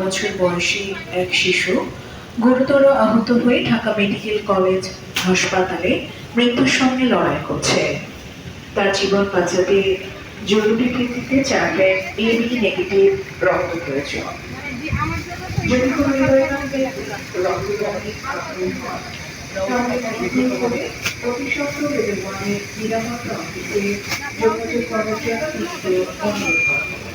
বছর বয়সী এক শিশু গুরুতর আহত হয়ে ঢাকা মেডিকেল কলেজ হাসপাতালে মৃত্যুর সঙ্গে লড়াই করছে। তার জীবন বাঁচাতে জরুরি ভিত্তিতে 4 ব্যাগ এবি নেগেটিভ রক্ত প্রয়োজন। যদি কোনো হৃদয়কাণ্ডে রক্তদানের আগ্রহ হয় তাহলে অতি সত্বর এবং নিরাপদ রক্তকে যোগাযোগ করার জন্য অনুরোধ করা হবে।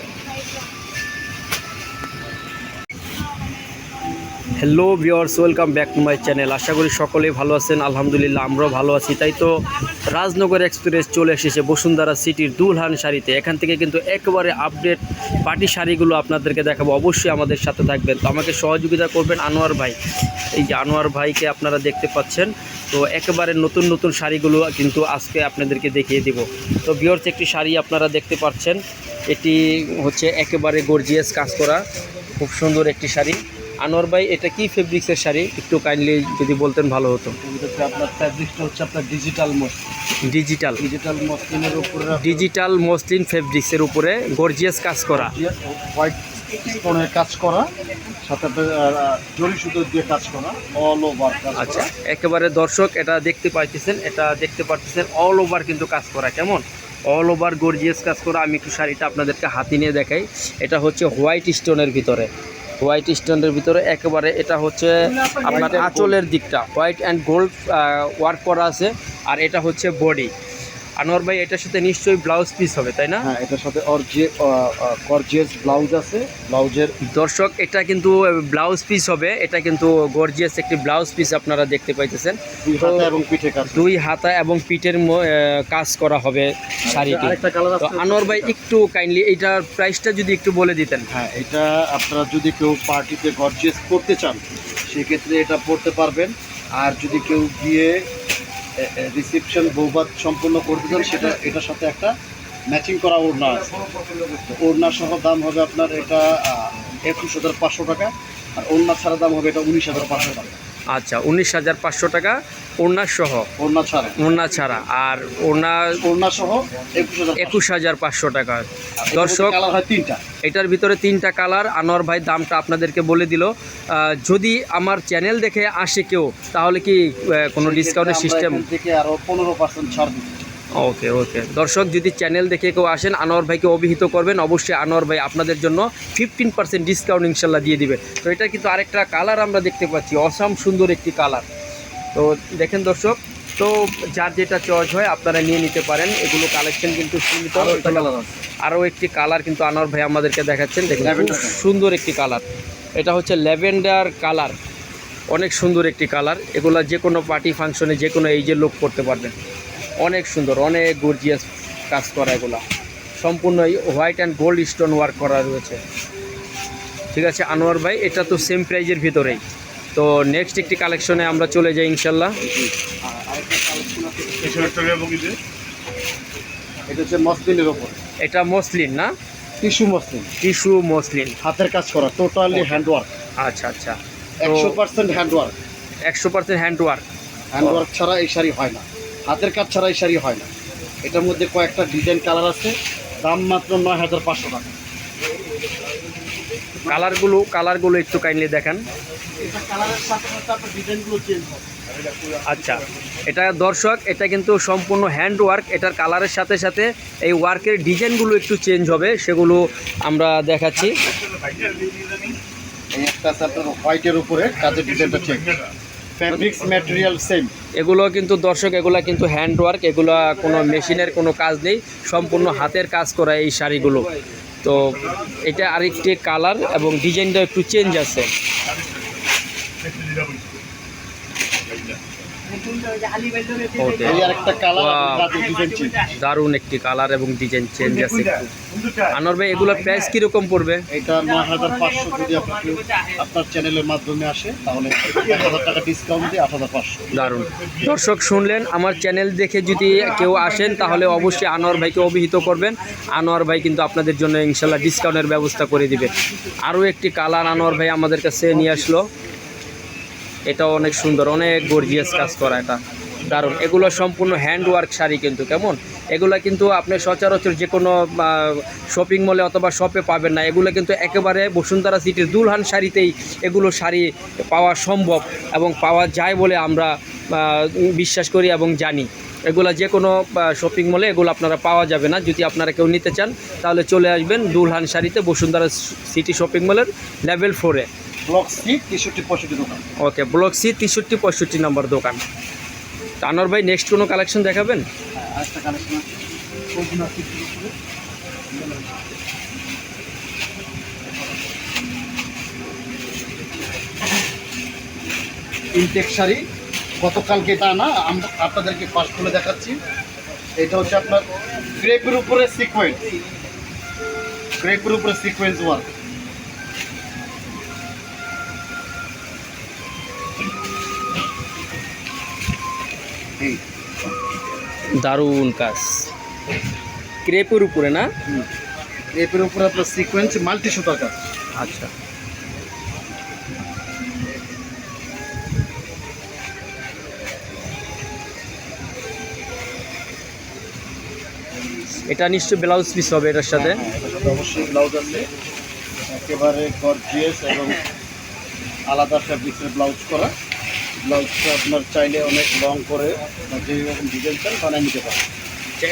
Hello viewers, welcome back to my channel. আশা করি সকলেই ভালো আছেন। আলহামদুলিল্লাহ আমরাও ভালো আছি। তাই তো রাজনগর এক্সপ্রেস চলে এসেছে বসুন্ধরা সিটির দুলহান শাড়িতে। এখান থেকে কিন্তু একেবারে আপডেট পার্টি শাড়িগুলো আপনাদেরকে দেখাবো। অবশ্যই আমাদের সাথে থাকবেন। তো আমাকে সহযোগিতা করবেন আনোয়ার ভাই। এই যে আনোয়ার ভাইকে আপনারা দেখতে পাচ্ছেন। তো একেবারে নতুন নতুন শাড়িগুলো কিন্তু আজকে আপনাদেরকে দেখিয়ে দিব। তো ভিউয়ার্স, একটি শাড়ি আপনারা দেখতে পাচ্ছেন। এটি হচ্ছে একেবারে গর্জিয়াস কাজ করা, খুব সুন্দর একটি শাড়ি। আনোয়ার ভাই, এটা কি ফেব্রিক্সের শাড়ি একটু কাইন্ডলি যদি বলতেন ভালো হতো। আপনার ফ্যাব্রিকটা হচ্ছে আপনার ডিজিটাল মসলিনের উপরে, ডিজিটাল মসলিন ফেব্রিক্সের উপরে গর্জিয়াস কাজ করা, হোয়াইট স্টোনের কাজ করা, সাথে জরি সুতো দিয়ে কাজ করা, অল ওভার কাজ। আচ্ছা, একেবারে দর্শক এটা দেখতে পাচ্ছেন, অল ওভার কিন্তু কাজ করা। কেমন অল ওভার গর্জিয়াস কাজ করা। আমি একটু শাড়িটা আপনাদেরকে হাতে নিয়ে দেখাই। এটা হচ্ছে হোয়াইট স্টোনের ভিতরে একেবারে এটা হচ্ছে আপনার আঁচলের দিকটা হোয়াইট অ্যান্ড গোল্ড ওয়ার্ক করা আছে। আর এটা হচ্ছে বডি। আনোয়ার ভাই, এটার সাথে নিশ্চয়ই ব্লাউজ পিস হবে, তাই না? হ্যাঁ, এটার সাথে গর্জিয়াস ব্লাউজ আছে। ব্লাউজের দর্শক, এটা কিন্তু ব্লাউজ পিস হবে। এটা কিন্তু গর্জিয়াস একটি ব্লাউজ পিস আপনারা দেখতে পাইতেছেন। দুই হাতা এবং পিঠের কাজ করা হবে শাড়িটি। তো আনোয়ার ভাই, একটু কাইন্ডলি এইটার প্রাইসটা যদি একটু বলে দিতেন। হ্যাঁ, এটা আপনারা যদি কেউ পার্টিতে গর্জিয়াস করতে চান সেক্ষেত্রে এটা পরতে পারবেন। আর যদি কেউ গিয়ে রিসেপশন বৌভাত সম্পূর্ণ করতে চান সেটা এটার সাথে একটা ম্যাচিং করা ওড়না আছে। ওড়না সহ দাম হবে আপনার এটা 21,500 টাকা। আর ওড়না ছাড়া দাম হবে এটা 19,500 টাকা। আচ্ছা, 19,500 টাকা ওড়না সহ। ওড়না ছাড়া আর ওড়না সহ 21,500 টাকা। দর্শক, এটার ভিতরে 3টা কালার। আনোয়ার ভাই দামটা আপনাদেরকে বলে দিল। যদি আমার চ্যানেল দেখে আসে কেউ, তাহলে কি কোনো ডিসকাউন্টের সিস্টেম থেকে আরও 15% ছাড় দিবে। ওকে দর্শক, যদি চ্যানেল দেখে কেউ আসেন, আনোয়ার ভাইকে অভিহিত করবেন। অবশ্যই আনোয়ার ভাই আপনাদের জন্য 15% ডিসকাউন্ট ইনশাল্লাহ দিয়ে দিবে। তো এটা কিন্তু আরেকটা কালার আমরা দেখতে পাচ্ছি, অসাম সুন্দর একটি কালার। তো দেখেন দর্শক, তো যার যেটা চয়েস হয় আপনারা নিয়ে নিতে পারেন। এগুলো কালেকশন কিন্তু সীমিত। আরও একটি কালার কিন্তু আনোয়ার ভাই আমাদেরকে দেখাচ্ছেন। দেখুন, খুব সুন্দর একটি কালার। এটা হচ্ছে ল্যাভেন্ডার কালার, অনেক সুন্দর একটি কালার। এগুলো যে কোনো পার্টি ফাংশনে যে কোনো এইজের লোক করতে পারবেন। অনেক সুন্দর, অনেক গর্জিয়াস কাজ করা। এগুলা সম্পূর্ণই white and gold stone work করা রয়েছে। ঠিক আছে আনোয়ার ভাই, এটা তো সেম প্রাইজের ভিতরেই। তো নেক্সট একটি কালেকশনে আমরা চলে যাই ইনশাল্লাহ। এটা হচ্ছে মসলিনের ওপর। এটা মসলিন না? টিস্যু মসলিন, হাতের কাজ করা, টোটালি হ্যান্ডওয়ার্ক। আচ্ছা, 100% হ্যান্ডওয়ার্ক। 100% হ্যান্ডওয়ার্ক ছাড়া এই শাড়ি হয় না। হাতের কাজ ছাড়া এই শাড়ি হয় না। এটার মধ্যে কয়েকটা ডিজাইন কালার আছে, দাম মাত্র 9,500 টাকা। কালারগুলো একটু কাইন্ডলি দেখান। এটা কালারের সাথে সাথে আপনার ডিজাইনগুলো চেঞ্জ হবে। আচ্ছা, এটা দর্শক, এটা কিন্তু সম্পূর্ণ হ্যান্ড ওয়ার্ক। এটার কালারের সাথে সাথে এই ওয়ার্কের ডিজাইনগুলো একটু চেঞ্জ হবে, সেগুলো আমরা দেখাচ্ছি। এই একটা আছে আপনার হোয়াইটের উপরে কাজের ডিজাইনটা চেঞ্জ, ফ্যাব্রিক্স ম্যাটেরিয়াল সেম। এগুলো কিন্তু দর্শক, এগুলা কিন্তু হ্যান্ড ওয়ার্ক। এগুলো কোনো মেশিনের কোনো কাজ নেই, সম্পূর্ণ হাতের কাজ করা এই শাড়িগুলো। তো এটা আরেকটি কালার এবং ডিজাইনটা একটু চেঞ্জ আছে। দারুণ একটি কালার এবং ডিজাইন চেঞ্জ আছে। আনোয়ার ভাই, এগুলো প্রাইস কিরকম পড়বে? এটা 9,500। যদি আপনার চ্যানেলের মাধ্যমে আসে তাহলে 1,000 টাকা ডিসকাউন্ট দিয়ে 8,500। দারুণ। দর্শক শুনলেন, আমার চ্যানেল দেখে যদি কেউ আসেন তাহলে অবশ্যই আনোয়ার ভাইকে অভিহিত করবেন। আনোয়ার ভাই কিন্তু আপনাদের জন্য ইনশাল্লাহ ডিসকাউন্টের ব্যবস্থা করে দিবে। আরও একটি কালার আনোয়ার ভাই আমাদের কাছে নিয়ে আসলো। এটাও অনেক সুন্দর, অনেক গর্জিয়াস কাজ করা। এটা দারুণ, এগুলো সম্পূর্ণ হ্যান্ড ওয়ার্ক শাড়ি কিন্তু, কেমন এগুলো কিন্তু আপনি সচরাচর যে কোনো শপিং মলে অথবা শপে পাবেন না। এগুলো কিন্তু একেবারে বসুন্ধরা সিটির দুলহান শাড়িতেই এগুলো শাড়ি পাওয়া সম্ভব এবং পাওয়া যায় বলে আমরা বিশ্বাস করি এবং জানি। এগুলো যে কোনো শপিং মলে এগুলো আপনারা পাওয়া যাবে না। যদি আপনারা কেউ নিতে চান তাহলে চলে আসবেন দুলহান শাড়িতে, বসুন্ধরা সিটি শপিং মলের লেভেল 4-এ। ব্লক সি 63-65 দোকান। ওকে, ব্লক সি 63-65 নম্বর দোকান। তো আনোয়ার ভাই নেক্সট কোনো কালেকশন দেখাবেন? আরেকটা কালেকশন আছে কোকোনা সিল্কের উপরে। ইনটেক শাড়ি, গতকালকে এটা না, আমরা আপনাদেরকে ফার্স্ট খুলে দেখাচ্ছি। এটা হচ্ছে আপনার ক্রেপের উপরে সিকোয়েন্স, ক্রেপের উপরে সিকোয়েন্স ওয়ার্ক। এই দারুণ কাজ, ক্রেপের উপরে না? ক্রেপের উপরে আপনার সিকোয়েন্স মাল্টি সুতার কাজ। আচ্ছা, এটা নিশ্চয়ই ব্লাউজ পিস হবে এটার সাথে। এটার সাথে অবশ্যই ব্লাউজ আছে, একেবারে গর্জিয়াস এবং আলাদা ফ্যাব্রিক্সের ব্লাউজ করা। ব্লাউজটা আপনার চাইলে অনেক লং করে বা যেই রকম ডিজাইন চান বানিয়ে নিতে পারেন।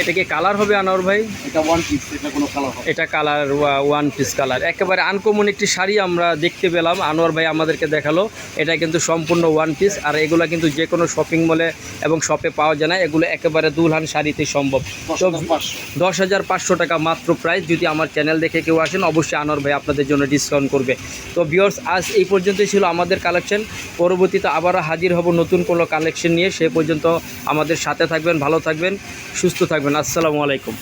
এটা কি কালার হবে আনোয়ার ভাই? এটা ওয়ান পিস, এটা কোনো কালার হবে। এটা কালার ওয়ান পিস কালার, একেবারে আনকমন একটি শাড়ি আমরা দেখতে পেলাম, আনোয়ার ভাই আমাদেরকে দেখালো। এটা কিন্তু সম্পূর্ণ ওয়ান পিস, আর এগুলো কিন্তু যে কোনো শপিং মলে এবং শপে পাওয়া যায় না। এগুলো একেবারে দুলহান শাড়িতে সম্ভব। তো 10,500 টাকা মাত্র প্রাইস। যদি আমার চ্যানেল দেখে কেউ আসেন অবশ্যই আনোয়ার ভাই আপনাদের জন্য ডিসকাউন্ট করবে। তো ভিউয়ার্স, আজ এই পর্যন্তই ছিল আমাদের কালেকশন। পরবর্তীতে আবারও হাজির হব নতুন কোনো কালেকশন নিয়ে। সে পর্যন্ত আমাদের সাথে থাকবেন, ভালো থাকবেন, সুস্থ থাকবেন। আসসালামু আলাইকুম।